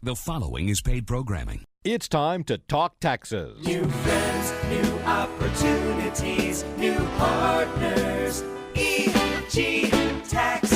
The following is paid programming. It's time to talk taxes. New friends, new opportunities, new partners. EG Tax.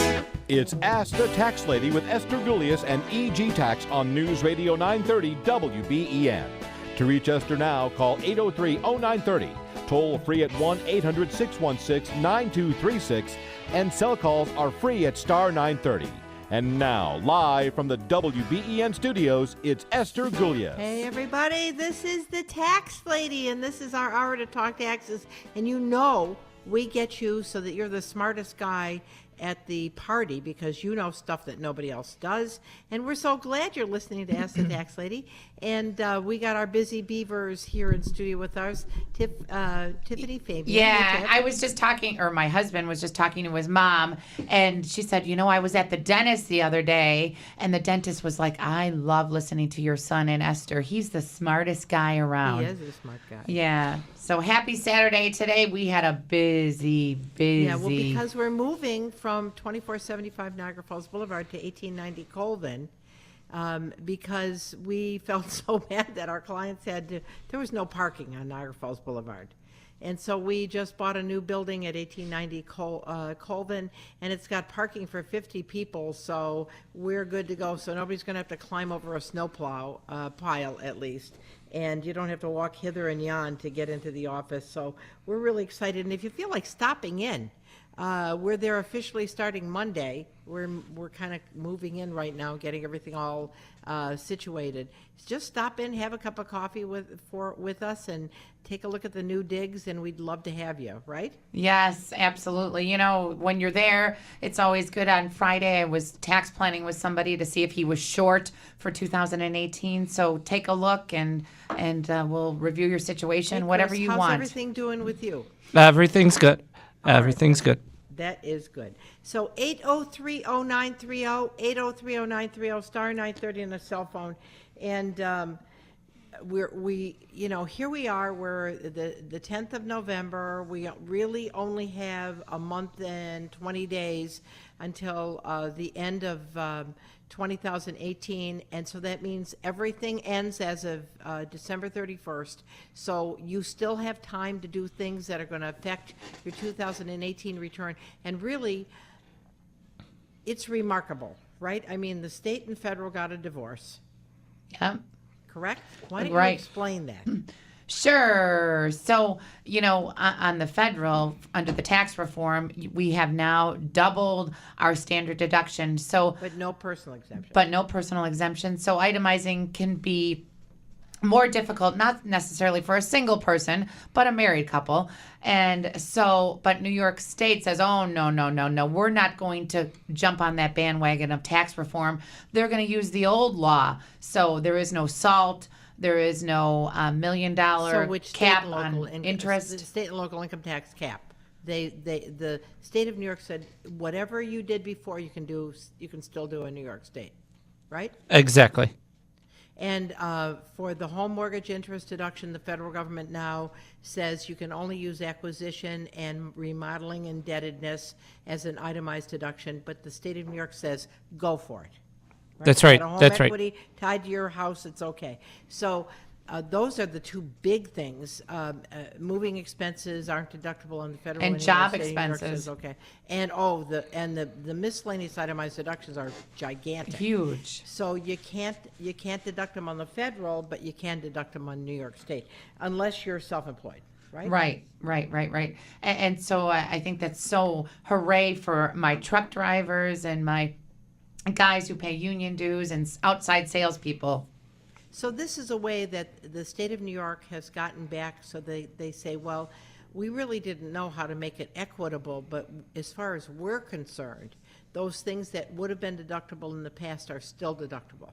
It's Ask the Tax Lady with Esther Gulius and EG Tax on News Radio 930 WBEN. To reach Esther now, call 803-0930. Toll free at 1-800-616-9236. And cell calls are free at star 930. And now, live from the WBEN studios, it's Esther Gulius. Hey, everybody, this is the Tax Lady, and this is our hour to talk taxes. And you know we get you so that you're the smartest guy at the party because you know stuff that nobody else does. And we're so glad you're listening to Ask the Tax Lady. And we got our busy beavers here in studio with us, Tiffany Fabian. Yeah, I was just talking, or my husband was just talking to his mom, and she said, you know, I was at the dentist the other day, and the dentist was like, I love listening to your son and Esther. He's the smartest guy around. He is a smart guy. Yeah. So happy Saturday today. We had a busy. Yeah, well, because we're moving from 2475 Niagara Falls Boulevard to 1890 Colvin, because we felt so bad that our clients there was no parking on Niagara Falls Boulevard. And so we just bought a new building at 1890 Colvin, and it's got parking for 50 people, so we're good to go. So nobody's going to have to climb over a snowplow pile, at least. And you don't have to walk hither and yon to get into the office. So we're really excited. And if you feel like stopping in, we're there officially starting Monday. We're kind of moving in right now, getting everything all situated. Just stop in, have a cup of coffee with us, and take a look at the new digs, and we'd love to have you, right? Yes, absolutely. You know, when you're there, it's always good. On Friday, I was tax planning with somebody to see if he was short for 2018. So take a look, and we'll review your situation, Hey, Chris, whatever you how's want. How's everything doing with you? Everything's good. Everything's good. That is good. So 803-0930, 803-0930, star 930 on a cell phone. And here we are, we're the 10th of November. We really only have a month and 20 days until the end of 2018, and so that means everything ends as of December 31st. So you still have time to do things that are going to affect your 2018 return. And really, it's remarkable, right? I mean, the state and federal got a divorce. Yep. Correct? Why don't Right. you explain that? Sure. So, you know, on the federal, under the tax reform, we have now doubled our standard deduction. So, But no personal exemption. So itemizing can be more difficult, not necessarily for a single person, but a married couple. And so, but New York State says, oh, no, we're not going to jump on that bandwagon of tax reform. They're going to use the old law. So there is no SALT. There is no $1 million cap on interest. The state and local income tax cap. The state of New York said whatever you did before you can still do in New York State, right? Exactly. And for the home mortgage interest deduction, the federal government now says you can only use acquisition and remodeling indebtedness as an itemized deduction, but the state of New York says go for it. That's right. Got a home That's right. equity tied to your house, it's okay. So those are the two big things. Moving expenses aren't deductible on the federal And New York job State. New York expenses. says okay. And the miscellaneous itemized deductions are gigantic. Huge. So you can't deduct them on the federal, but you can deduct them on New York State unless you're self-employed. Right? Right. And so I think that's so hooray for my truck drivers and my guys who pay union dues and outside salespeople. So this is a way that the state of New York has gotten back, so they say, well, we really didn't know how to make it equitable, but as far as we're concerned, those things that would have been deductible in the past are still deductible.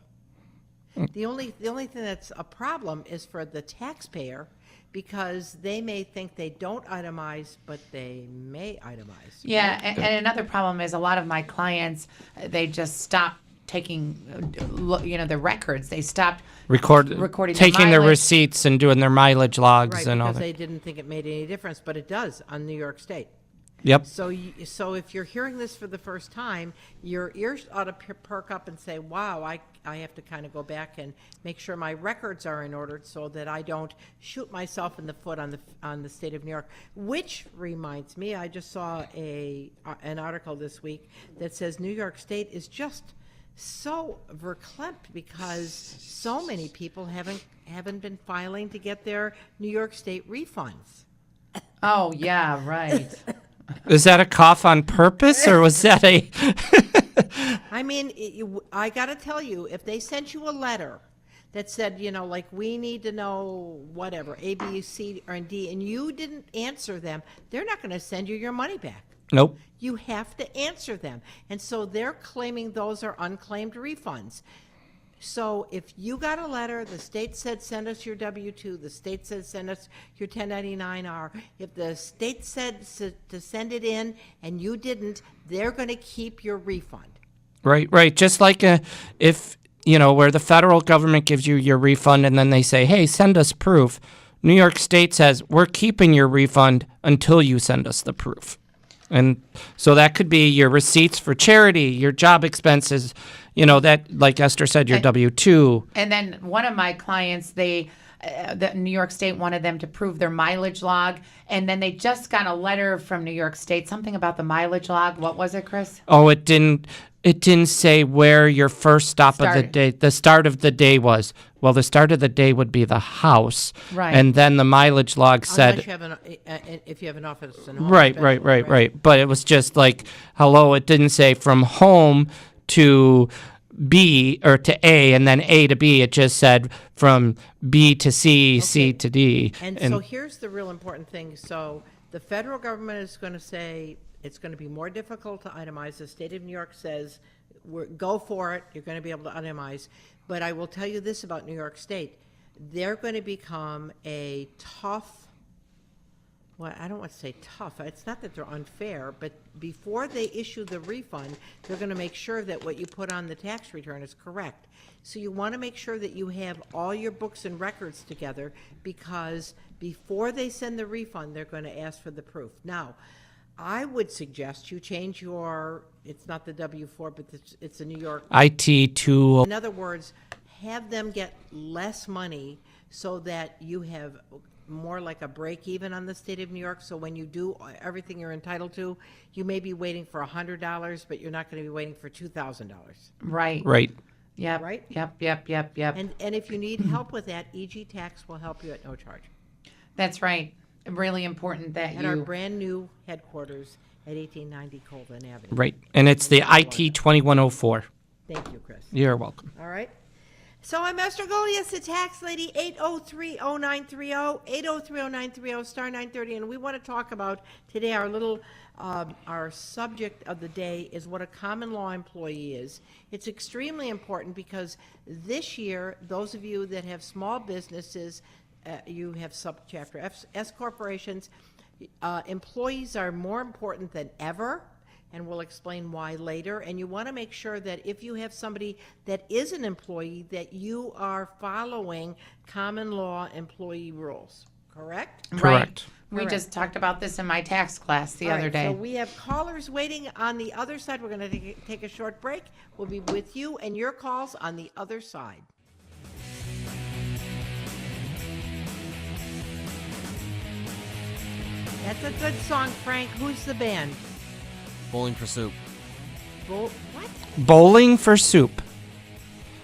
The only thing that's a problem is for the taxpayer, because they may think they don't itemize, but they may itemize. Yeah, and another problem is a lot of my clients, they just stop taking, the records. They stopped recording taking their mileage. receipts and doing their mileage logs Right, and all because that. they didn't think it made any difference, but it does on New York State. Yep. So if you're hearing this for the first time, your ears ought to perk up and say, wow, I have to kind of go back and make sure my records are in order so that I don't shoot myself in the foot on the state of New York. Which reminds me, I just saw an article this week that says New York State is just so verklempt because so many people haven't been filing to get their New York State refunds. Oh, yeah, right. Is that a cough on purpose, or was that a? I mean, I got to tell you, if they sent you a letter that said, like, we need to know whatever, A, B, C, or D, and you didn't answer them, they're not going to send you your money back. Nope. You have to answer them. And so they're claiming those are unclaimed refunds. So if you got a letter, the state said send us your W-2, the state said send us your 1099-R. If the state said to send it in and you didn't, they're going to keep your refund. Right. Just like if, where the federal government gives you your refund and then they say, hey, send us proof. New York State says, we're keeping your refund until you send us the proof. And so that could be your receipts for charity, your job expenses, that, like Esther said, your W-2. And then one of my clients, the New York State wanted them to prove their mileage log, and then they just got a letter from New York State, something about the mileage log. What was it, Chris? Oh, it didn't say where your first stop of the day, the start of the day was. Well, the start of the day would be the house. Right. And then the mileage log said. Unless you have if you have an office in home. Right. But it was just like, hello, it didn't say from home to B or to A and then A to B. It just said from B to C, C to D. And so here's the real important thing. So the federal government is going to say it's going to be more difficult to itemize. The state of New York says, go for it. You're going to be able to itemize. But I will tell you this about New York State. They're going to become a tough, well, I don't want to say tough. It's not that they're unfair, but before they issue the refund, they're going to make sure that what you put on the tax return is correct. So you want to make sure that you have all your books and records together, because before they send the refund, they're going to ask for the proof. Now, I would suggest you change it's not the W-4, but it's a New York. IT-2. In other words, have them get less money so that you have more like a break even on the state of New York. So when you do everything you're entitled to, you may be waiting for $100, but you're not going to be waiting for $2,000. Right. Yep. Right? Yep. And if you need help with that, EG Tax will help you at no charge. That's right. Really important that At our brand new headquarters at 1890 Colvin Avenue. Right. And it's the IT-2104. Thank you, Chris. You're welcome. All right. So I'm Esther Golias, the tax lady, 803-0930, 803-0930, star 930. And we want to talk about today our subject of the day is what a common law employee is. It's extremely important because this year, those of you that have small businesses, you have subchapter S corporations, employees are more important than ever, and we'll explain why later. And you want to make sure that if you have somebody that is an employee, that you are following common law employee rules, correct? Correct. Right. We just talked about this in my tax class the other day. So we have callers waiting on the other side. We're going to take a short break. We'll be with you and your calls on the other side. That's a good song, Frank. Who's the band? Bowling for Soup. What? Bowling for soup.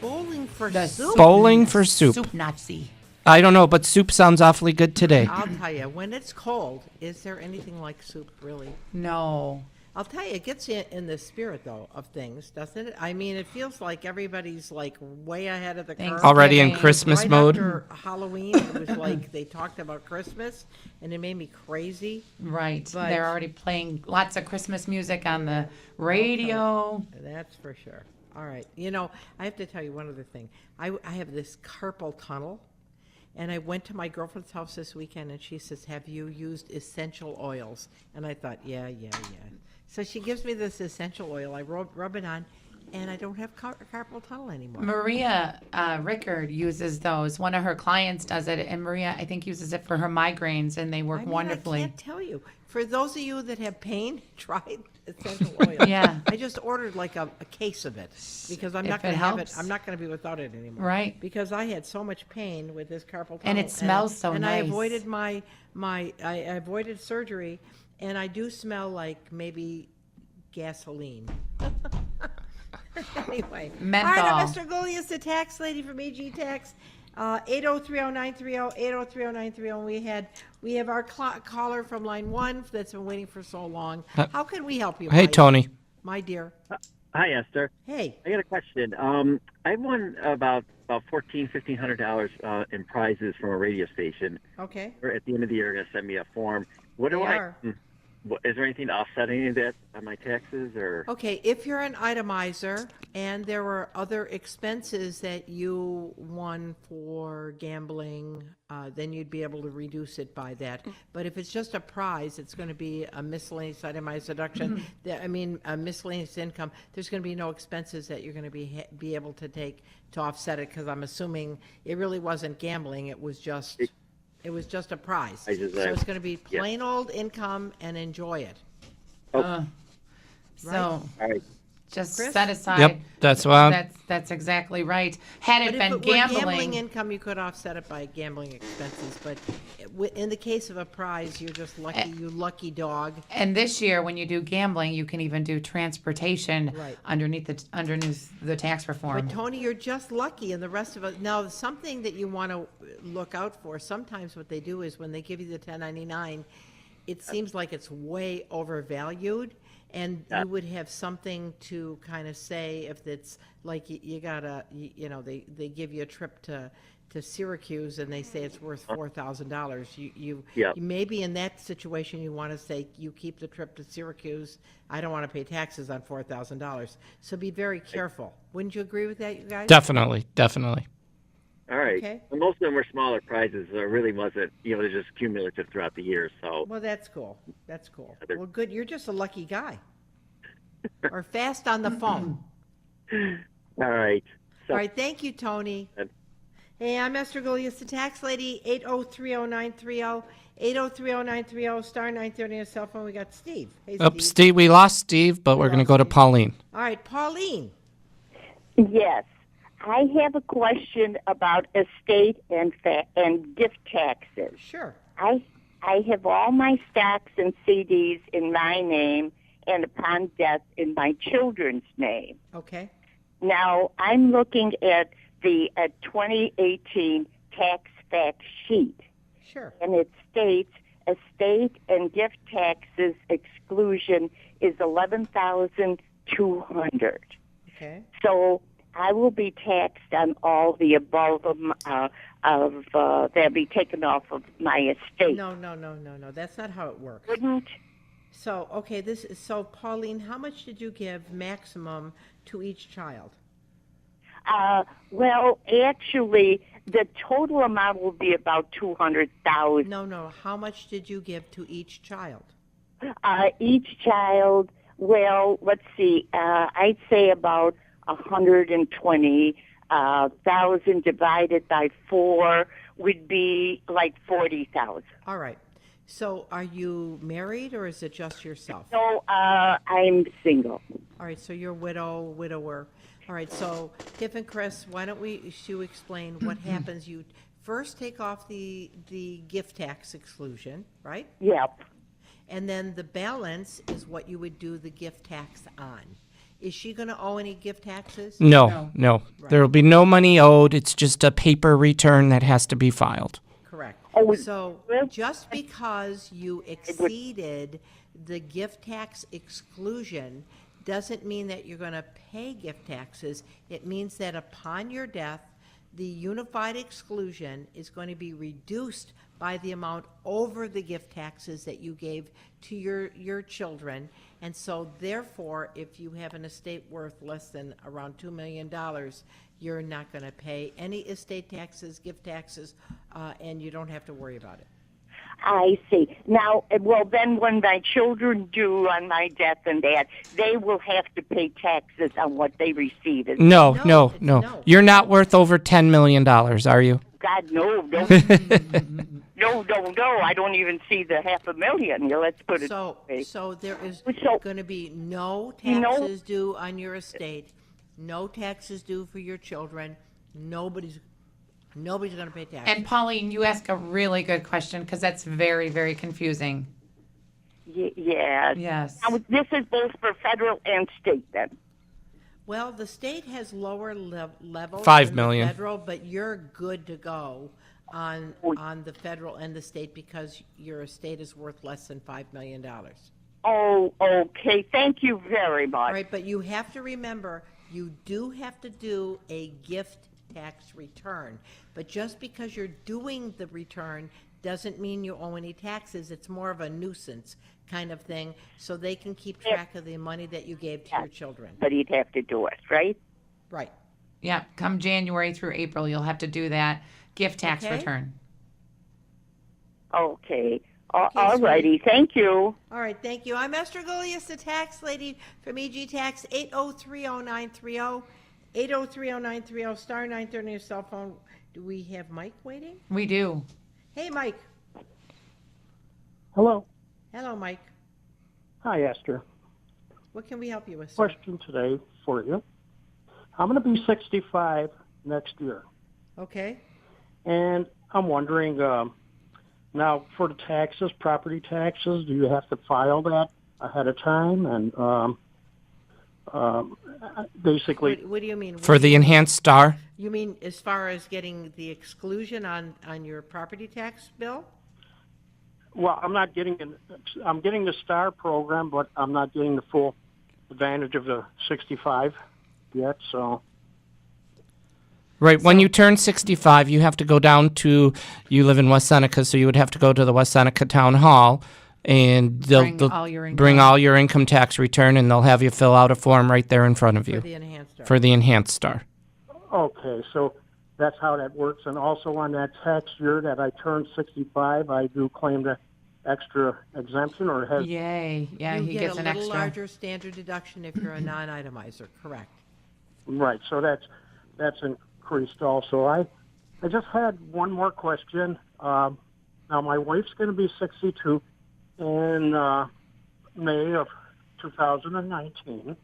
Bowling for The soup? Bowling for soup. Soup Nazi. I don't know, but soup sounds awfully good today. I'll tell you, when it's cold, is there anything like soup, really? No. I'll tell you, it gets you in the spirit, though, of things, doesn't it? I mean, it feels like everybody's, like, way ahead of the curve. Already in Thanksgiving. Christmas Right mode. after Halloween, it was like they talked about Christmas, and it made me crazy. Right. But- They're already playing lots of Christmas music on the radio. That's for sure. All right. I have to tell you one other thing. I have this carpal tunnel, and I went to my girlfriend's house this weekend, and she says, have you used essential oils? And I thought, yeah. So she gives me this essential oil. I rub it on, and I don't have carpal tunnel anymore. Maria Rickard uses those. One of her clients does it, and Maria, I think, uses it for her migraines, and they work wonderfully. I can't tell you. For those of you that have pain, try essential oil. Yeah. I just ordered like a case of it because I'm not If going it to have it. helps. I'm not going to be without it anymore. Right. Because I had so much pain with this carpal tunnel. And it smells so and I nice. avoided I avoided surgery, and I do smell like maybe gasoline. Anyway. Menthol. All right, Mr. Gullius, the tax lady from EG Tax. 8030930, 8030930. We have our caller from line 1 that's been waiting for so long. How can we help you? Hey, Tony. My dear. Hi, Esther. Hey. I got a question. I won about $1,500 in prizes from a radio station. Okay. At the end of the year, they're going to send me a form. What do They I? are. Is there anything to offset any of that on my taxes, or? Okay, if you're an itemizer and there were other expenses that you won for gambling, then you'd be able to reduce it by that. But if it's just a prize, it's going to be a miscellaneous itemized deduction. A miscellaneous income. There's going to be no expenses that you're going to be able to take to offset it, because I'm assuming it really wasn't gambling. It was just a prize. So it's going to be plain old income, and enjoy it. So All right. just Chris? set aside. Yep, that's why. That's exactly right. Had But it if been it were gambling gambling, income, you could offset it by gambling expenses. But in the case of a prize, you're just lucky, you lucky dog. and this year when you do gambling, you can even do transportation Right. underneath the tax reform. But Tony, you're just lucky, and the rest of us. Now, something that you want to look out for. Sometimes what they do is when they give you the 1099, it seems like it's way overvalued, and you would have something to kind of say if it's like you gotta, they give you a trip to Syracuse and they say it's worth $4,000. You maybe in that situation you want to say you keep the trip to Syracuse. I don't want to pay taxes on $4,000. So be very careful. Wouldn't you agree with that, you guys? Definitely. All right. Okay. And most of them were smaller prizes. So it really wasn't, they're just cumulative throughout the year. So Well, that's cool. That's cool. Well, good. You're just a lucky guy. Or fast on the phone. all right. So, All right. Thank you, Tony. Hey, I'm Esther Gullius, the tax lady, 8030930, 8030930, star 930 on a cell phone. We got Steve. Hey, Steve. Steve, we lost Steve, but we're going to go to Pauline. All right, Pauline. Yes. I have a question about estate and gift taxes. Sure. I have all my stocks and CDs in my name and upon death in my children's name. Okay. Now, I'm looking at the 2018 tax fact sheet, Sure. and it states estate and gift taxes exclusion is $11,200. Okay. So I will be taxed on all the above that'll be taken off of my estate. No. That's not how it works. Wouldn't? So, okay, so Pauline, how much did you give maximum to each child? Well, actually, the total amount will be about $200,000. No. How much did you give to each child? Each child, well, let's see, I'd say about 120,000 divided by 4 would be like 40,000. All right. So are you married or is it just yourself? So I'm single. All right, so you're widower. All right, so Tiff and Chris, why don't you explain what happens? You first take off the gift tax exclusion, right? Yep. And then the balance is what you would do the gift tax on. Is she going to owe any gift taxes? No. There will be no money owed. It's just a paper return that has to be filed. Correct. Oh, So just because you exceeded the gift tax exclusion doesn't mean that you're going to pay gift taxes. It means that upon your death, the unified exclusion is going to be reduced by the amount over the gift taxes that you gave to your children. And so therefore, if you have an estate worth less than around $2 million, you're not going to pay any estate taxes, gift taxes, and you don't have to worry about it. I see. Now, well, then when my children do on my death and that, they will have to pay taxes on what they receive. No. no. You're not worth over $10 million, are you? God, no. No. I don't even see the $500,000. Let's put it So, that way. so there is So- going to be no You know- taxes due on your estate, no taxes due for your children. Nobody's going to pay taxes. And Pauline, you ask a really good question because that's very, very confusing. Yeah. Yes. Now, this is both for federal and state, then. Well, the state has lower levels $5 than million. the federal, but you're good to go on the federal and the state because your estate is worth less than $5 million. Oh, okay. Thank you very much. All right, but you have to remember, you do have to do a gift tax return. But just because you're doing the return doesn't mean you owe any taxes. It's more of a nuisance kind of thing, so they can keep track of the money that you gave to your children. But he'd have to do it, right? Right. Yeah, come January through April, you'll have to do that gift tax Okay. return. Okay. All righty. Thank you. All right, thank you. I'm Esther Gullius, the tax lady from EG Tax, 8030930, 8030930, star 930 on your cell phone. Do we have Mike waiting? We do. Hey, Mike. Hello. Hello, Mike. Hi, Esther. What can we help you with, sir? Question today for you. I'm going to be 65 next year, Okay. and I'm wondering, now for the taxes, property taxes, do you have to file that ahead of time? And basically, What do you mean? For the enhanced star? You mean as far as getting the exclusion on your property tax bill? well, I'm getting the STAR program, but I'm not getting the full advantage of the 65 yet, so... Right. When you turn 65, you have to go down to, you live in West Seneca, so you would have to go to the West Seneca Town Hall, and Bring they'll all your income. bring all your income tax return, and they'll have you fill out a form right there in front of For you the enhanced star. for the enhanced star. Okay, so that's how that works. And also on that tax year that I turned 65, I do claim the extra exemption, or has... Yay. Yeah, you he get gets a an little extra. larger standard deduction if you're a non-itemizer, correct? Right, so that's increased also. I just had one more question. Now, my wife's going to be 62 in May of 2019,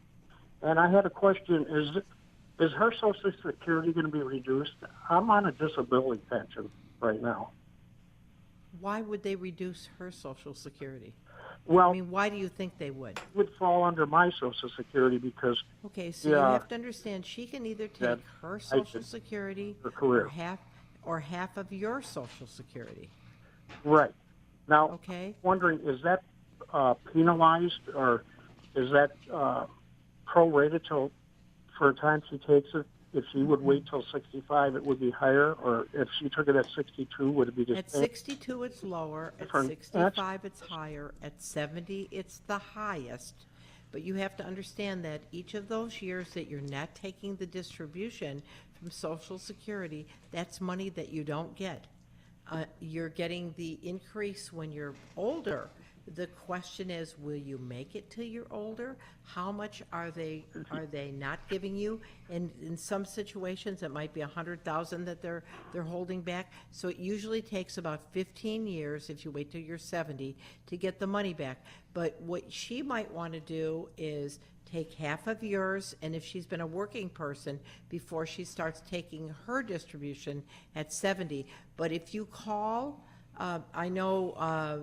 and I had a question. Is her Social Security going to be reduced? I'm on a disability pension right now. Why would they reduce her Social Security? Well, I mean, why do you think they would? it would fall under my Social Security because Okay, so you Yeah. have to understand, she can either take That her I Social did. Security Her career. or half of your Social Security, right now, okay? wondering, is that penalized, or is that prorated till for a time she takes it? If she would wait till 65, it would be higher, or if she took it at 62, would it be the At same? 62, it's lower. At Different. 65, it's higher. At 70, it's the highest. But you have to understand that each of those years that you're not taking the distribution from Social Security, that's money that you don't get. You're getting the increase when you're older. The question is, will you make it till you're older? How much are they not giving you? And in some situations, it might be $100,000 that they're holding back. So it usually takes about 15 years, if you wait till you're 70, to get the money back. But what she might want to do is take half of yours, and if she's been a working person, before she starts taking her distribution at 70. But if you call, I know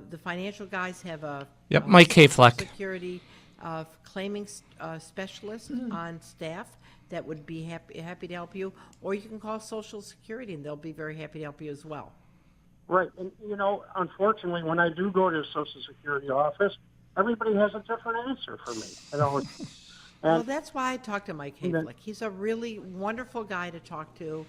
the financial guys have a Yep, Mike Social Hayfleck. Security claiming specialist on staff that would be happy to help you, or you can call Social Security and they'll be very happy to help you as well. Right, and unfortunately, when I do go to the Social Security office, everybody has a different answer for me. Well, And that's why I talked to Mike And then- Hayflick. He's a really wonderful guy to talk to,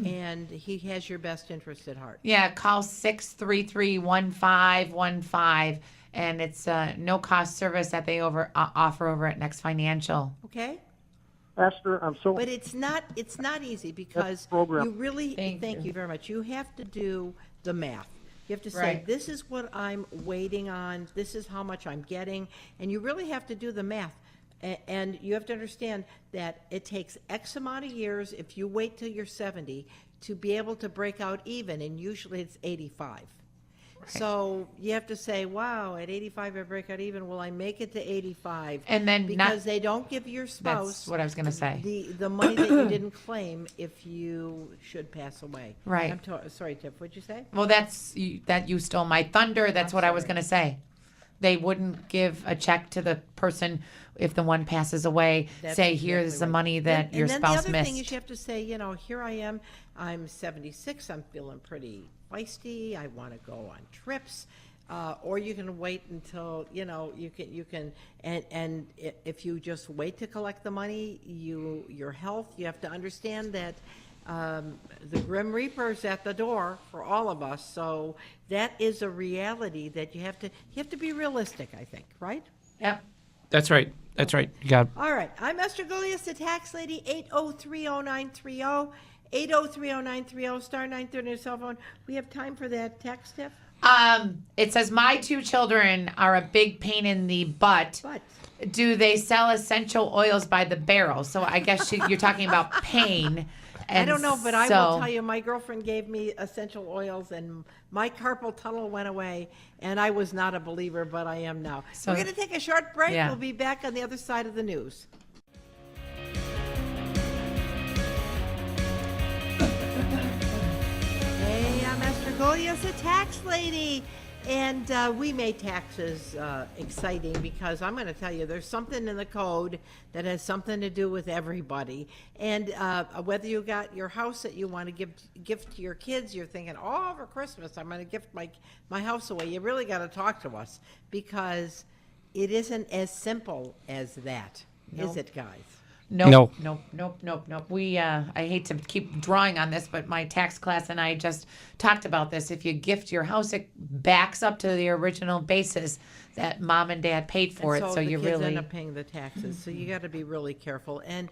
and he has your best interest at heart. Yeah, call 633-1515, and it's a no-cost service that they offer over at Next Financial. Okay? Esther, I'm so... But it's not easy because program. you really, Thank thank you very much. You have to do the math. You have to say, Right. this is what I'm waiting on, this is how much I'm getting, and you really have to do the math. And you have to understand that it takes X amount of years, if you wait till you're 70, to be able to break out even, and usually it's 85. So you have to say, wow, at 85 I break out even, will I make it to 85? And then because they don't give your That's spouse what I was going to say. the money that you didn't claim if you should pass away. Right. Sorry, Tiff, what'd you say? Well, that you stole my thunder. That's what I was going to say. They wouldn't give a check to the person if the one passes away. That's say, exactly here's the right. money that your spouse And then the other missed. thing is you have to say, here I am, I'm 76, I'm feeling pretty feisty, I want to go on trips. Or you can wait until, you can, and if you just wait to collect the money, your health, you have to understand that the Grim Reaper's at the door for all of us. So that is a reality that you have to be realistic, I think, right? Yep. That's right. That's right. You got. All right. I'm Esther Gullius, the tax lady, 8030930, 8030930, star 930 on your cell phone. We have time for that text, Tiff? It says, my 2 children are a big pain in the butt. But Do they sell essential oils by the barrel? So I guess you're talking about pain. I don't know, but I so- will tell you, my girlfriend gave me essential oils, and my carpal tunnel went away, and I was not a believer, but I am now. So- We're going to take a short break. Yeah. We'll be back on the other side of the news. Hey, I'm Esther Gullius, a tax lady. And we made taxes exciting because I'm going to tell you, there's something in the code that has something to do with everybody. And whether you got your house that you want to gift to your kids, you're thinking, oh, over Christmas, I'm going to gift my house away. You really got to talk to us because it isn't as simple as that, is it, guys? Nope. We, I hate to keep drawing on this, but my tax class and I just talked about this. If you gift your house, it backs up to the original basis that mom and dad paid for And it. So the you kids really end up paying the taxes. So you got to be really careful. And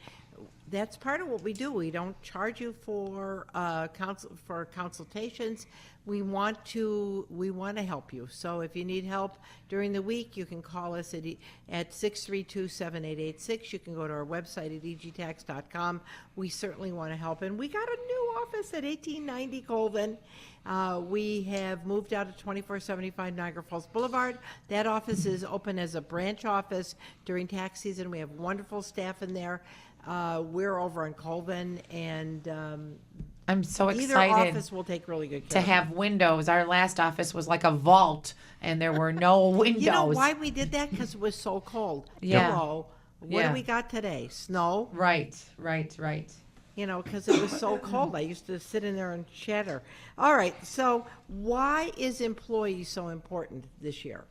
that's part of what we do. We don't charge you for consultations. We want to help you. So if you need help during the week, you can call us at 632-7886. You can go to our website at egtax.com. We certainly want to help. And we got a new office at 1890 Colvin. We have moved out of 2475 Niagara Falls Boulevard. That office is open as a branch office during tax season. We have wonderful staff in there. We're over in Colvin, and I'm so either excited office will take really good to care of have windows. Our last office was like a vault, and there were no windows. You know why we did that? Because it was so cold. Yeah. Hello. What Yeah. do we got today? Snow? Right. Because it was so cold. I used to sit in there and chatter. All right. So why is employees so important this year?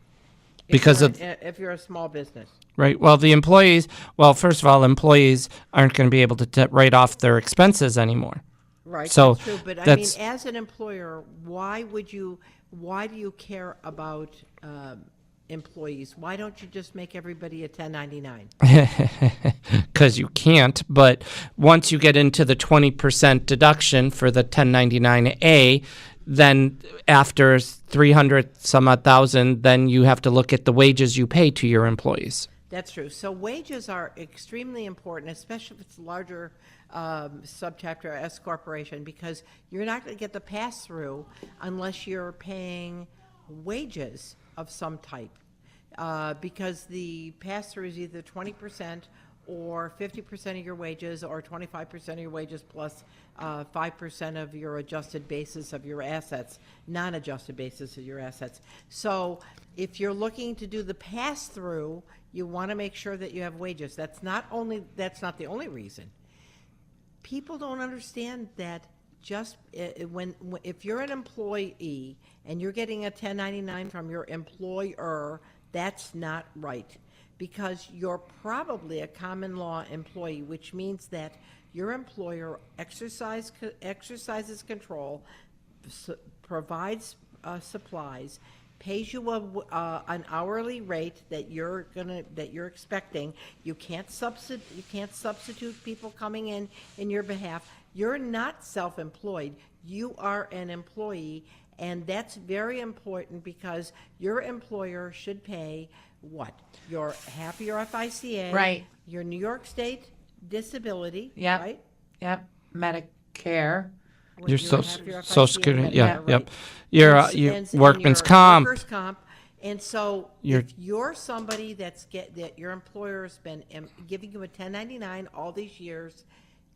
Because if you're a small business. Right. Well, first of all, employees aren't going to be able to write off their expenses anymore. Right, So that's true. But I mean, that's- as an employer, why do you care about employees? Why don't you just make everybody a 1099? Because you can't. But once you get into the 20% deduction for the 1099A, then after 300 some odd thousand, then you have to look at the wages you pay to your employees. That's true. So wages are extremely important, especially if it's a larger subchapter S corporation, because you're not going to get the pass-through unless you're paying wages of some type, because the pass-through is either 20% or 50% of your wages, or 25% of your wages plus 5% of your adjusted basis of your assets, non-adjusted basis of your assets. So if you're looking to do the pass-through, you want to make sure that you have wages. That's not the only reason. People don't understand that just if you're an employee and you're getting a 1099 from your employer, that's not right, because you're probably a common law employee, which means that your employer exercises control, provides supplies, pays you an hourly rate that you're expecting. You can't substitute people coming in your behalf. You're not self-employed. You are an employee, and that's very important because your employer should pay what? Your half of your FICA, Right. your New York State disability, Yep. right? Yep. Medicare. Your half social, of your social FICA, security, Medicare, yeah, right. yep. Your, And- your and workman's your comp. Workers' comp. And so Your- if you're somebody that your employer's been giving you a 1099 all these years,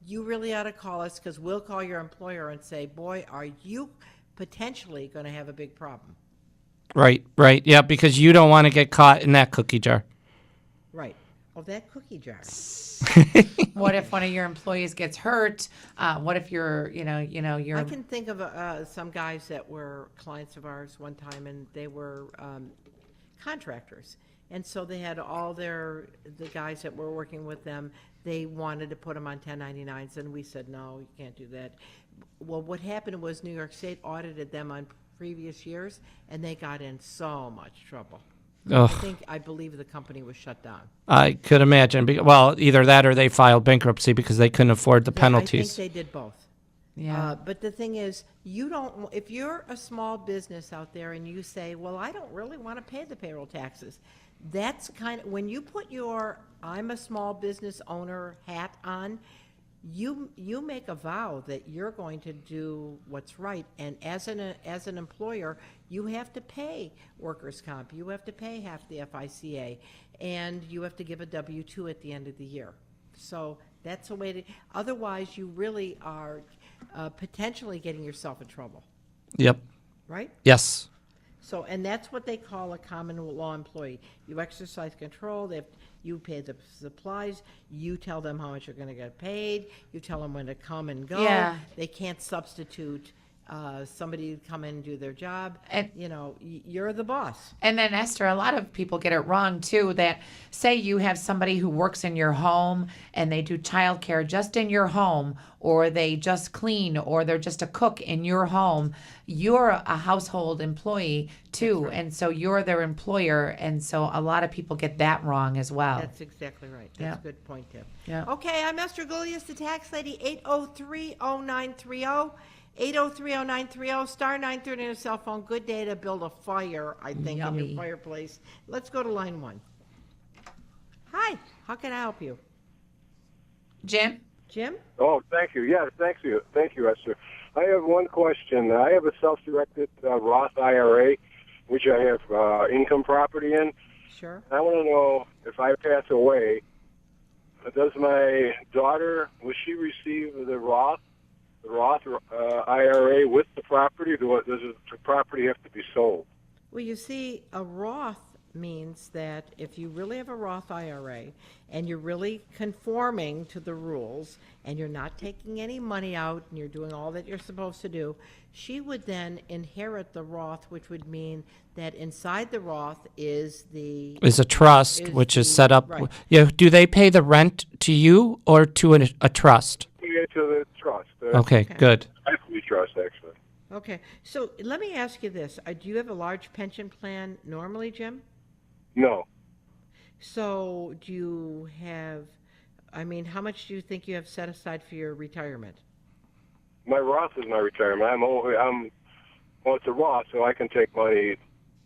you really ought to call us because we'll call your employer and say, boy, are you potentially going to have a big problem. Right, right. Yeah, because you don't want to get caught in that cookie jar. Right. Oh, that cookie jar. What if one of your employees gets hurt? What if you're, you're. I can think of some guys that were clients of ours one time, and they were contractors. And so they had all the guys that were working with them, they wanted to put them on 1099s, and we said, no, you can't do that. Well, what happened was New York State audited them on previous years, and they got in so much trouble. Ugh. I believe the company was shut down. I could imagine. Well, either that or they filed bankruptcy because they couldn't afford the Yeah, penalties. I think they did both. Yeah. But the thing is, if you're a small business out there and you say, well, I don't really want to pay the payroll taxes, that's kind of, when you put your I'm a small business owner hat on, you make a vow that you're going to do what's right. And as an employer, you have to pay workers' comp. You have to pay half the FICA, and you have to give a W-2 at the end of the year. So that's a way to, otherwise you really are potentially getting yourself in trouble, Yep. right? Yes. So, and that's what they call a common law employee. You exercise control, you pay the supplies, you tell them how much you're gonna get paid, you tell them when to come and go. Yeah. They can't substitute somebody to come in and do their job. And- You're the boss. And then, Esther, a lot of people get it wrong too. That say you have somebody who works in your home and they do childcare just in your home, or they just clean, or they're just a cook in your home. You're a household employee too, and so you're their employer. And so a lot of people get that wrong as well. That's exactly right. That's Yeah. a good point, Tim. Yeah. Okay, I'm Esther Gulius, the tax lady, 803-0930. 803-0930, star 930 on your cell phone. Good day to build a fire, I think, in Yummy. your fireplace. Let's go to line 1. Hi, how can I help you? Jim? Jim? Oh, thank you. Yes, thank you, Esther. I have one question. I have a self-directed Roth IRA, which I have income property in. Sure. I want to know if I pass away, does my daughter, will she receive the Roth IRA with the property? Does the property have to be sold? Well, you see, a Roth means that if you really have a Roth IRA and you're really conforming to the rules and you're not taking any money out and you're doing all that you're supposed to do, she would then inherit the Roth, which would mean that inside the Roth is Is a trust, which is set up. Right. Yeah. Do they pay the rent to you or to a trust? Yeah, to the trust. Okay, good. Equity trust, actually. Okay, so let me ask you this. Do you have a large pension plan normally, Jim? No. So do you have, how much do you think you have set aside for your retirement? My Roth is my retirement. Well, it's a Roth, so I can take money.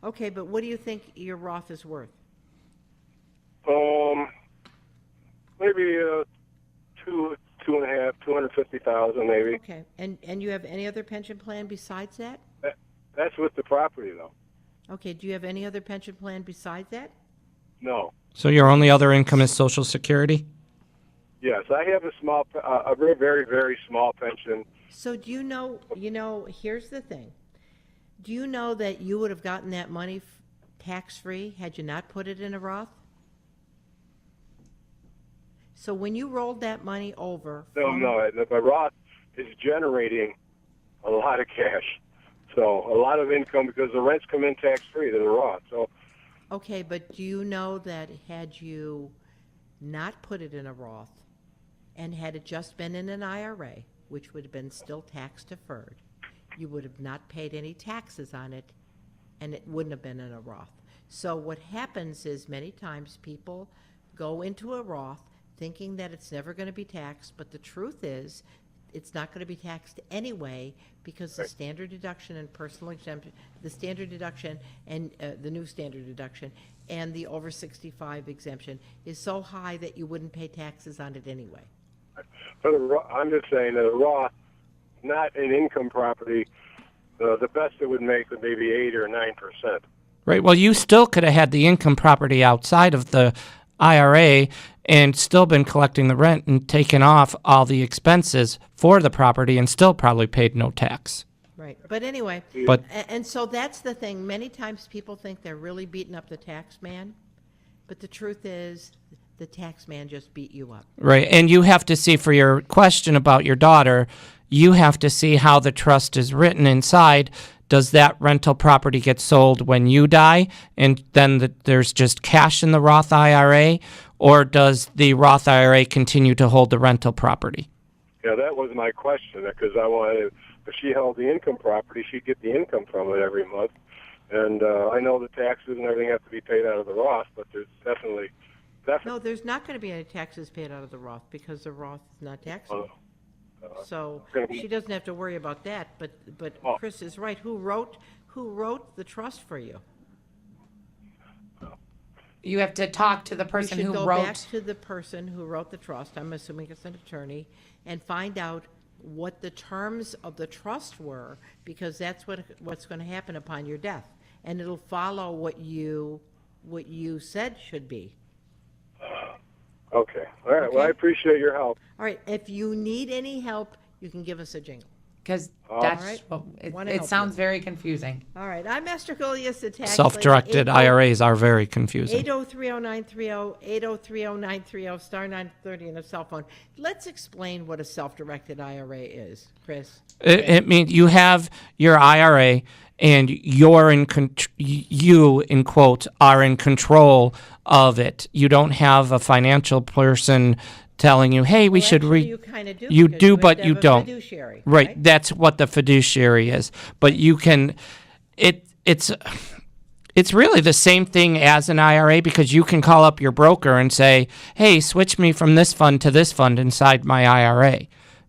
Okay, but what do you think your Roth is worth? Maybe 250,000 maybe. Okay, and you have any other pension plan besides that? That's with the property, though. Okay, do you have any other pension plan besides that? No. So your only other income is Social Security? Yes, I have a very, very, very small pension. So do you know, here's the thing. Do you know that you would have gotten that money tax-free had you not put it in a Roth? So when you rolled that money over... No, my Roth is generating a lot of cash. So a lot of income because the rents come in tax-free to the Roth. So. Okay, but do you know that had you not put it in a Roth and had it just been in an IRA, which would have been still tax-deferred, you would have not paid any taxes on it, and it wouldn't have been in a Roth. So what happens is many times people go into a Roth thinking that it's never going to be taxed, but the truth is it's not going to be taxed anyway because the standard deduction and personal exemption, the standard deduction and the new standard deduction and the over 65 exemption is so high that you wouldn't pay taxes on it anyway. I'm just saying that a Roth, not an income property, the best it would make would maybe 8 or 9%. Right. Well, you still could have had the income property outside of the IRA and still been collecting the rent and taken off all the expenses for the property and still probably paid no tax. Right. But anyway, But- and so that's the thing. Many times people think they're really beating up the tax man, but the truth is the tax man just beat you up. Right. And you have to see, for your question about your daughter, you have to see how the trust is written inside. Does that rental property get sold when you die and then there's just cash in the Roth IRA, or does the Roth IRA continue to hold the rental property? Yeah, that was my question, because I wanted, if she held the income property, she'd get the income from it every month. And I know the taxes and everything have to be paid out of the Roth, but there's definitely... No, there's not going to be any taxes paid out of the Roth because the Roth is not taxable. So she doesn't have to worry about that. But Chris is right. Who wrote the trust for you? You have to talk to the person You should who go wrote. back to the person who wrote the trust. I'm assuming it's an attorney, and find out what the terms of the trust were, because that's what's going to happen upon your death, and it'll follow what you said should be. Okay. All right. Well, I appreciate your help. All right. If you need any help, you can give us a jingle. Because All right. it sounds very confusing. All right. I'm Esther Gullius, the tax Self-directed lady. IRAs are very confusing. 8030930, 8030930, star 930 and a cell phone. Let's explain what a self-directed IRA is, Chris. It means you have your IRA and you're you, in quote, are in control of it. You don't have a financial person telling you, hey, we should you kind of do. You because do, have but to you have a don't. fiduciary, Right. That's what the fiduciary is. But you can, it's really the same thing as an IRA, because you can call up your broker and say, hey, switch me from this fund to this fund inside my IRA.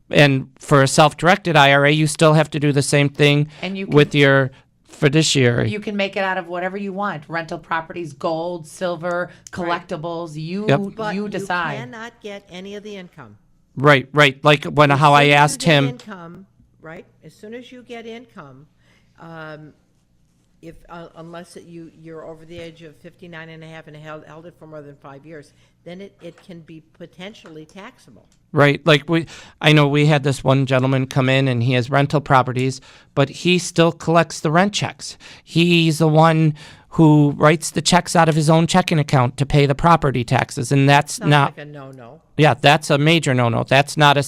And for a self-directed IRA, you still have to do the same thing And you can- with your fiduciary. You can make it out of whatever you want: rental properties, gold, silver, collectibles. But You decide. you cannot get any of the income. Right. Like how I asked him. Income, right? As soon as you get income, unless you're over the age of 59 and a half and held it for more than 5 years, then it can be potentially taxable. Right. Like I know we had this one gentleman come in and he has rental properties, but he still collects the rent checks. He's the one who writes the checks out of his own checking account to pay the property taxes. And that's Sounds not like a no-no. Yeah, that's a major no-no. That's not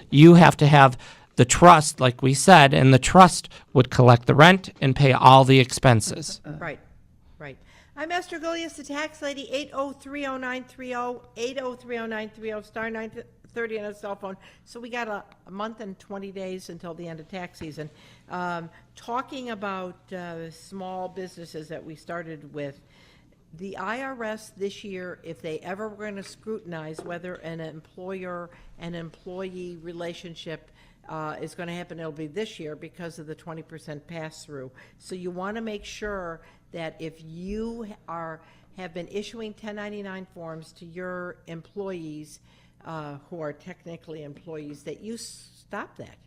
you have to have the trust, like we said, and the trust would collect the rent and pay all the expenses. Right. I'm Esther Gullius, the tax lady, 8030930, 8030930, star 930 on a cell phone. So we got a month and 20 days until the end of tax season. Talking about small businesses that we started with, the IRS this year, if they ever were going to scrutinize whether an employer and employee relationship is going to happen, it'll be this year because of the 20% pass-through. So you want to make sure that if you have been issuing 1099 forms to your employees who are technically employees, that you stop that.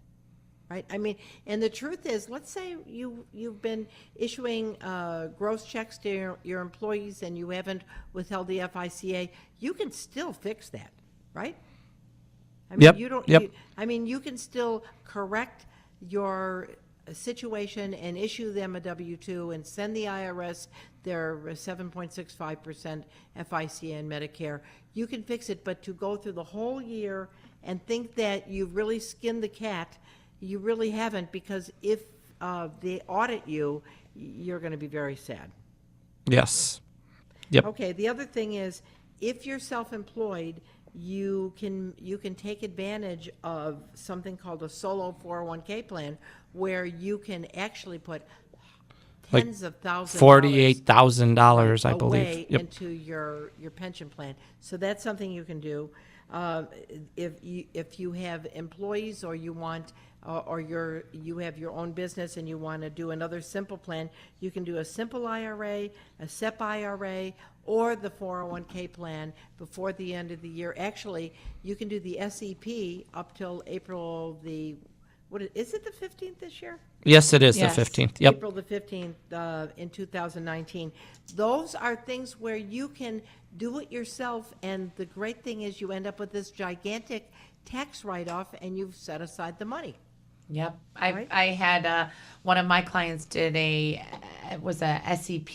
Right? I mean, and the truth is, let's say you've been issuing gross checks to your employees and you haven't withheld the FICA, you can still fix that, right? I mean, you can still correct your situation and issue them a W-2 and send the IRS their 7.65% FICA and Medicare. You can fix it, but to go through the whole year and think that you've really skinned the cat, you really haven't, because if they audit you, you're going to be very sad. Yes. Yep. Okay, the other thing is, if you're self-employed, you can take advantage of something called a solo 401k plan, where you can actually put tens of thousands, $48,000, I believe, into your pension plan. So that's something you can do. If you have employees or you want, you have your own business and you want to do another simple plan, you can do a simple IRA, a SEP IRA, or the 401k plan before the end of the year. Actually, you can do the SEP up till April is it the 15th this year? Yes, it is Yes. the 15th. Yep. April the 15th in 2019. Those are things where you can do it yourself, and the great thing is you end up with this gigantic tax write-off, and you've set aside the money. Yep. Right. I had one of my clients did a SEP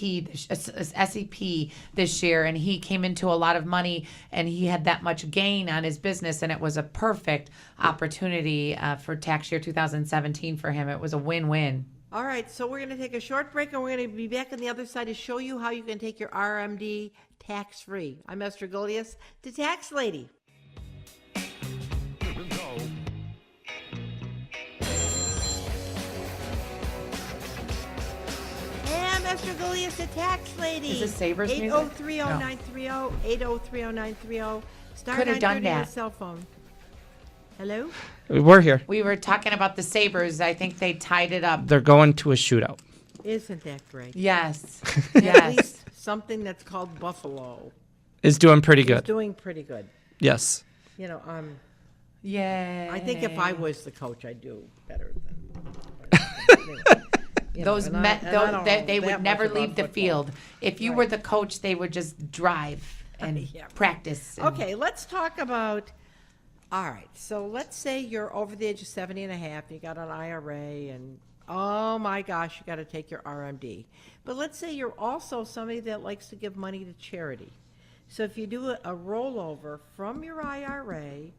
this year, and he came into a lot of money, and he had that much gain on his business, and it was a perfect opportunity for tax year 2017 for him. It was a win-win. All right, so we're going to take a short break, and we're going to be back on the other side to show you how you can take your RMD tax-free. I'm Esther Golias, the Tax Lady. Esther Golias, the Tax Lady. Is this Sabres music? 8030930, 8030930. Star Could have done 930 on that. the cell phone. Hello? We're here. We were talking about the Sabres. I think they tied it up. They're going to a shootout. Isn't that great? Yes. At Yes. least something that's called Buffalo Is doing pretty is good. doing pretty good. Yes. You know, Yay. I think if I was the coach, I'd do better than. Those and I- men, and I don't know they that would never much about leave the football. field. If you were the coach, they would just drive and Yeah. practice. and- Okay, let's talk about, all right, so let's say you're over the age of 70 and a half, you got an IRA, and oh my gosh, you got to take your RMD. But let's say you're also somebody that likes to give money to charity. So if you do a rollover from your IRA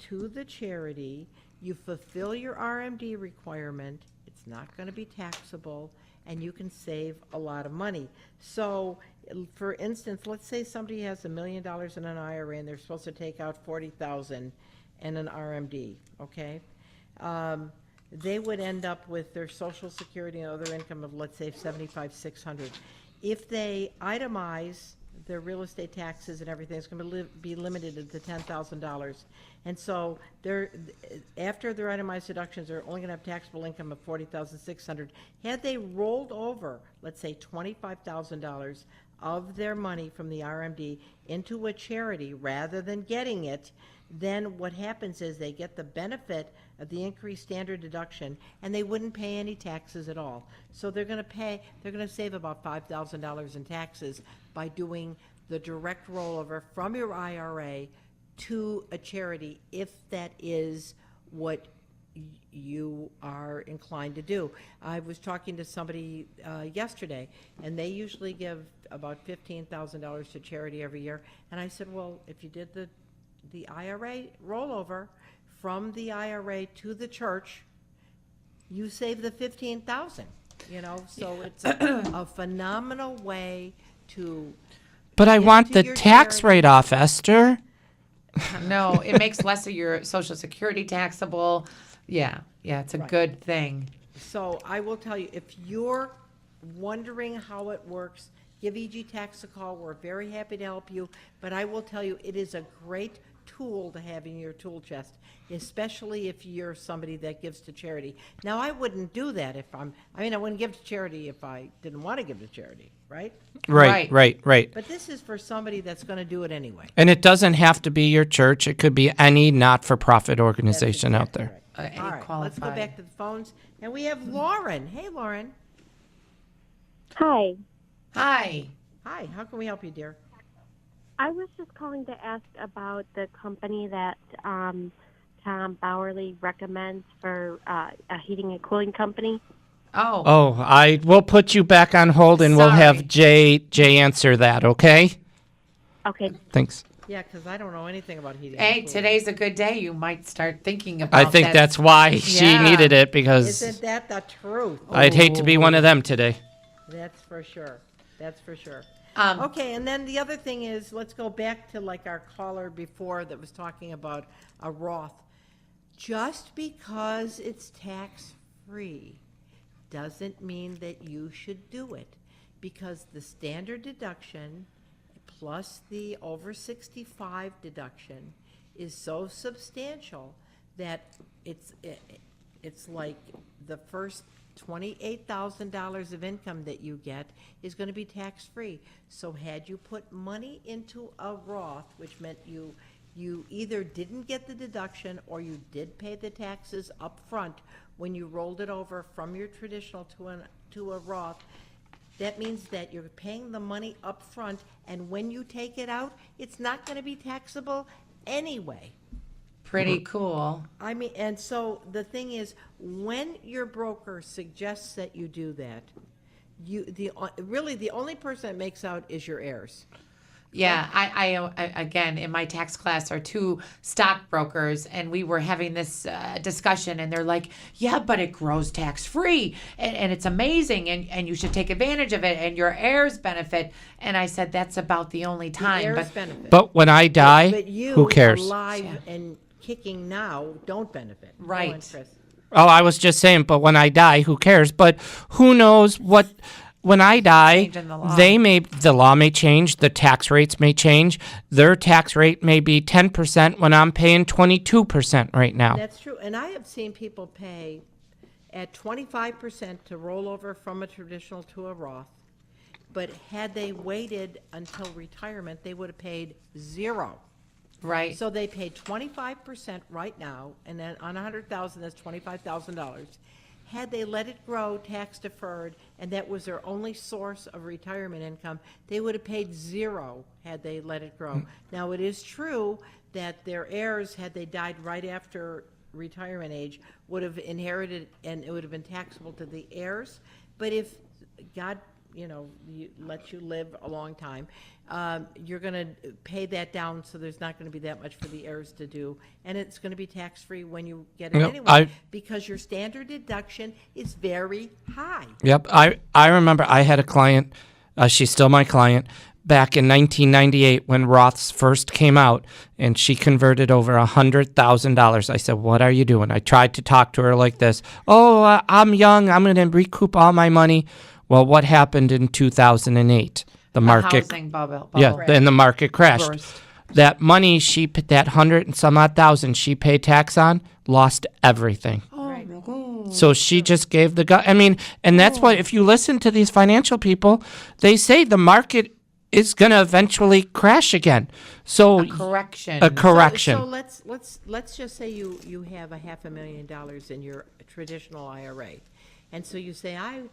to the charity, you fulfill your RMD requirement, it's not going to be taxable, and you can save a lot of money. So, for instance, let's say somebody has $1 million in an IRA and they're supposed to take out $40,000 in an RMD, okay? They would end up with their Social Security and other income of, let's say, $75,600. If they itemize their real estate taxes and everything, it's going to be limited to $10,000. And so after their itemized deductions, they're only going to have taxable income of $40,600. Had they rolled over, let's say, $25,000 of their money from the RMD into a charity rather than getting it, then what happens is they get the benefit of the increased standard deduction, and they wouldn't pay any taxes at all. So they're going to save about $5,000 in taxes by doing the direct rollover from your IRA to a charity, if that is what you are inclined to do. I was talking to somebody yesterday, and they usually give about $15,000 to charity every year. And I said, well, if you did the IRA rollover from the IRA to the church, you save the $15,000. You know, so it's a phenomenal way to. But I give want to the your tax charity. write-off, Esther. No, it makes less of your Social Security taxable. Yeah, it's a good thing. So I will tell you, if you're wondering how it works, give EG Tax a call. We're very happy to help you. But I will tell you, it is a great tool to have in your tool chest, especially if you're somebody that gives to charity. Now, I wouldn't do that if I wouldn't give to charity if I didn't want to give to charity, right? Right. But this is for somebody that's going to do it anyway. And it doesn't have to be your church. It could be any not-for-profit organization out there. Any All right, let's go qualified. back to the phones. And we have Lauren. Hey, Lauren. Hi. Hi. Hi, how can we help you, dear? I was just calling to ask about the company that Tom Bowerly recommends for a heating and cooling company. Oh. I will put you back on hold, and we'll have Sorry. Jay answer that, okay? Okay. Thanks. Yeah, because I don't know anything about heating. Hey, and cooling. today's a good day. You might start thinking about I think that. that's why she Yeah. needed it, because Isn't that the truth? I'd hate to be one of them today. That's for sure. That's for sure. Um, Okay, and then the other thing is, let's go back to like our caller before that was talking about a Roth. Just because it's tax-free doesn't mean that you should do it, because the standard deduction plus the over 65 deduction is so substantial that it's like the first $28,000 of income that you get is going to be tax-free. So had you put money into a Roth, which meant you either didn't get the deduction or you did pay the taxes up front when you rolled it over from your traditional to a Roth, that means that you're paying the money up front, and when you take it out, it's not going to be taxable anyway. Pretty cool. I mean, and so the thing is, when your broker suggests that you do that, really the only person that makes out is your heirs. Yeah, I again, in my tax class are two stockbrokers, and we were having this discussion, and they're like, yeah, but it grows tax-free, and it's amazing, and you should take advantage of it, and your heirs benefit. And I said, that's about the only time. But when I die, but you, who cares? alive and kicking now, don't benefit. Right. Go on, Chris. Oh, I was just saying, but when I die, who cares? But who knows what... When I die, the law may change, the tax rates may change. Their tax rate may be 10% when I'm paying 22% right now. That's true. And I have seen people pay at 25% to roll over from a traditional to a Roth. But had they waited until retirement, they would have paid zero. Right. So they paid 25% right now, and then on $100,000, that's $25,000. Had they let it grow tax deferred, and that was their only source of retirement income, they would have paid zero had they let it grow. Now, it is true that their heirs, had they died right after retirement age, would have inherited, and it would have been taxable to the heirs. But if God, lets you live a long time, you're going to pay that down, so there's not going to be that much for the heirs to do, and it's going to be tax-free when you get it anyway, because your standard deduction is very high. Yep, I remember I had a client, she's still my client, back in 1998 when Roths first came out, and she converted over $100,000. I said, what are you doing? I tried to talk to her like this. Oh, I'm young, I'm going to recoup all my money. Well, what happened in 2008? The market, housing bubble. Yeah, then the market crashed. Burst. That money she put, that 100 and some odd thousand she paid tax on, lost everything. So she just gave the and that's what, if you listen to these financial people, they say the market is going to eventually crash again. So a correction. So let's just say you have $500,000 in your traditional IRA, and so you say I'm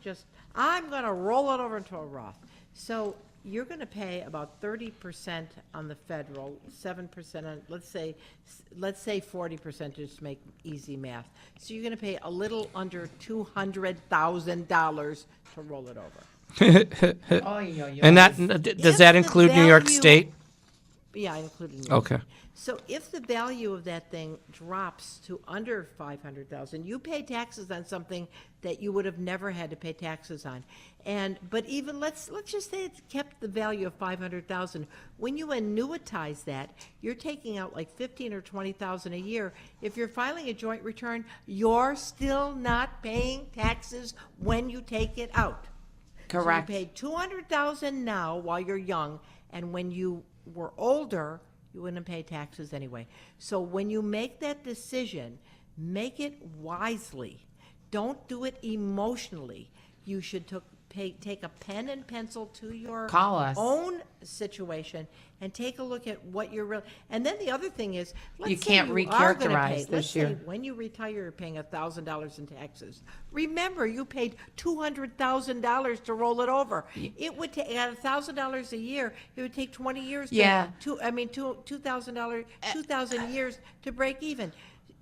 going to roll it over into a Roth. So you're going to pay about 30% on the federal, 7% on, let's say 40% just to make easy math. So you're going to pay a little under $200,000 to roll it over. And does that include New York State? Yeah, I included New York. Okay. So if the value of that thing drops to under $500,000, you pay taxes on something that you would have never had to pay taxes on. But even let's just say it's kept the value of $500,000. When you annuitize that, you're taking out like $15,000 or $20,000 a year. If you're filing a joint return, you're still not paying taxes when you take it out. Correct. So you paid $200,000 now while you're young, and when you were older, you wouldn't pay taxes anyway. So when you make that decision, make it wisely. Don't do it emotionally. You should take a pen and pencil to your own situation and take a look at what you're really. And then the other thing is, you can't recharacterize this year. When you retire, you're paying $1,000 in taxes. Remember, you paid $200,000 to roll it over. It would take at $1,000 a year. It would take 20 years. $2,000 years to break even.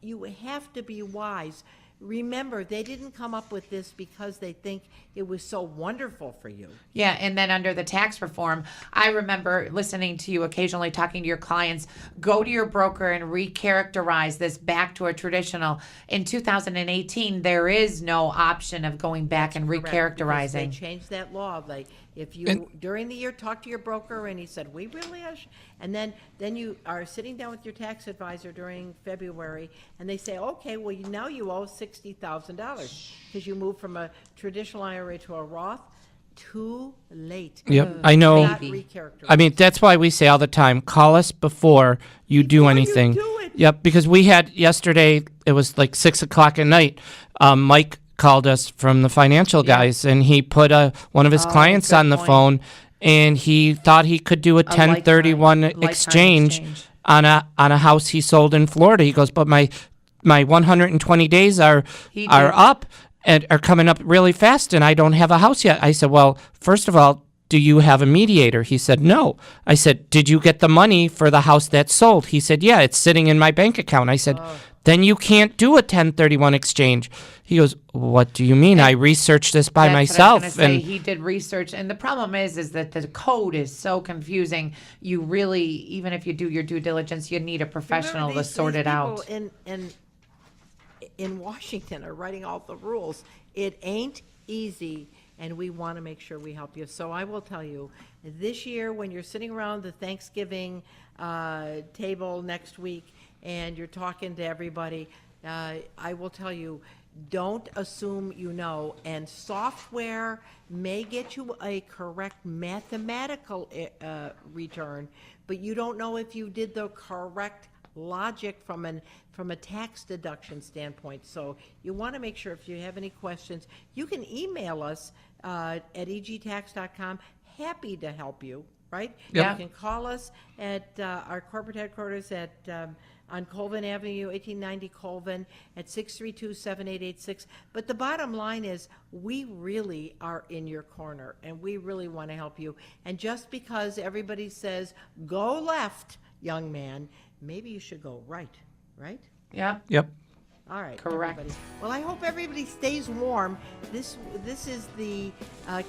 You have to be wise. Remember, they didn't come up with this because they think it was so wonderful for you. Yeah, and then under the tax reform, I remember listening to you occasionally talking to your clients, go to your broker and recharacterize this back to a traditional. In 2018, there is no option of going back and recharacterizing. They changed that law. If you, during the year, talk to your broker and he said, we really are, and then you are sitting down with your tax advisor during February and they say, okay, well, now you owe $60,000 because you moved from a traditional IRA to a Roth. too late. Yep, I know. Not recharacterize. I mean, that's why we say all the time, call us before you do anything. Yep, because we had yesterday, it was like 6 o'clock at night. Mike called us from the financial guys, and he put one of his clients on the phone, and he thought he could do a 1031 exchange on a house he sold in Florida. He goes, but my 120 days are up and are coming up really fast, and I don't have a house yet. I said, well, first of all, do you have a mediator? He said, no. I said, did you get the money for the house that sold? He said, yeah, it's sitting in my bank account. I said, then you can't do a 1031 exchange. He goes, what do you mean? I researched this by myself. What I was gonna say. He did research, and the problem is that the code is so confusing. You really, even if you do your due diligence, you need a professional to sort it out. In Washington are writing all the rules. It ain't easy, and we want to make sure we help you. So I will tell you, this year when you're sitting around the Thanksgiving table next week and you're talking to everybody, I will tell you, don't assume you know. And software may get you a correct mathematical return, but you don't know if you did the correct logic from a tax deduction standpoint. So you want to make sure, if you have any questions, you can email us at egtax.com. Happy to help you, right? Yeah. You can call us at our corporate headquarters at on Colvin Avenue, 1890 Colvin, at 632-7886. But the bottom line is, we really are in your corner, and we really want to help you. And just because everybody says, go left, young man, maybe you should go right, right? Yep. All right. Correct. Everybody. Well, I hope everybody stays warm. This is the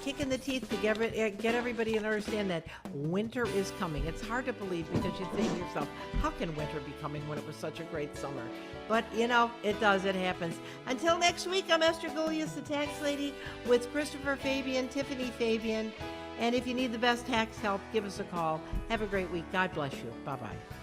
kick in the teeth to get everybody to understand that winter is coming. It's hard to believe, because you think to yourself, how can winter be coming when it was such a great summer? But, you know, it does. It happens. Until next week, I'm Esther Gulius, the tax lady, with Christopher Fabian, Tiffany Fabian. And if you need the best tax help, give us a call. Have a great week. God bless you. Bye-bye.